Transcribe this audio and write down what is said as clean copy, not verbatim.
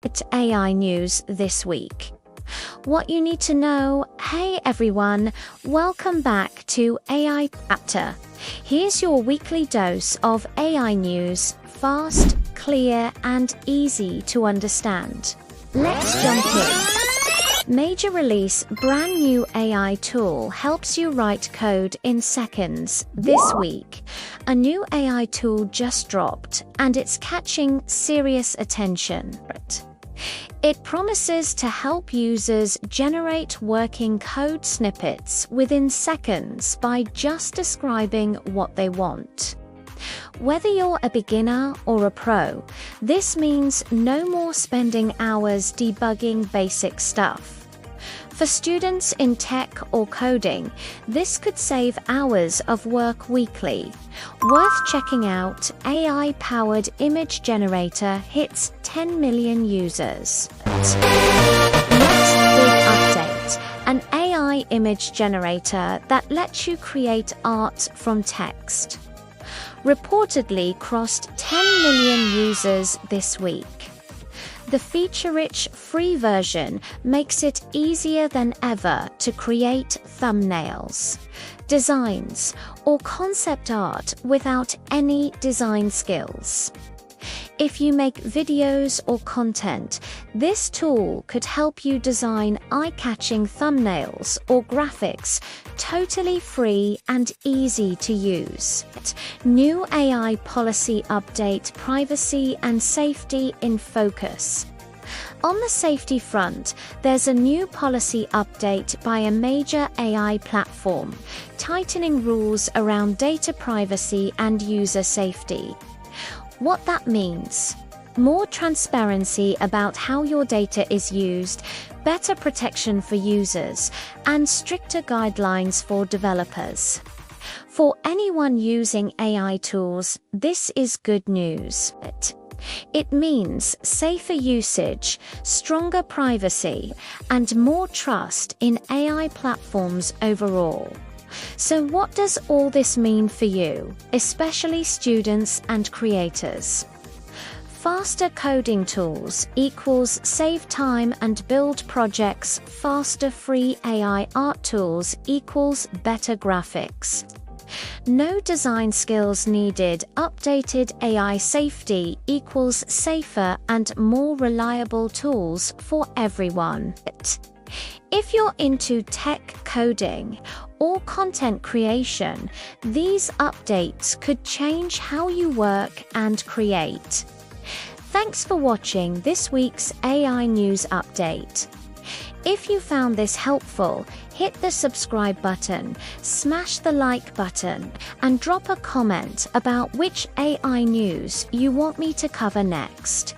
It's AI news this week. What you need to know. Hey everyone, welcome back to AI PERCEPTA. Here's your weekly dose of AI news, fast, clear, and easy to understand. Let's jump in. Major release brand new AI tool helps you write code in seconds this week. A new AI tool just dropped, and it's catching serious attention. It promises to help users generate working code snippets within seconds by just describing what they want. Whether you're a beginner or a pro, this means no more spending hours debugging basic stuff. For students in tech or coding, this could save hours of work weekly. Worth checking out, AI-powered image generator hits 10 million users. Next big update, an AI image generator that lets you create art from text. Reportedly crossed 10 million users this week. The feature-rich free version makes it easier than ever to create thumbnails, designs, or concept art without any design skills. If you make videos or content, this tool could help you design eye-catching thumbnails or graphics totally free and easy to use. New AI policy update, privacy and safety in focus. On the safety front, there's a new policy update by a major AI platform, tightening rules around data privacy and user safety. What that means: more transparency about how your data is used, better protection for users, and stricter guidelines for developers. For anyone using AI tools, this is good news. It means safer usage, stronger privacy, and more trust in AI platforms overall. So what does all this mean for you, especially students and creators? Faster coding tools equals save time and build projects. Faster free AI art tools equals better graphics. No design skills needed. Updated AI safety equals safer and more reliable tools for everyone. If you're into tech, coding, or content creation, these updates could change how you work and create. Thanks for watching this week's AI News Update. If you found this helpful, hit the subscribe button, smash the like button, and drop a comment about which AI news you want me to cover next.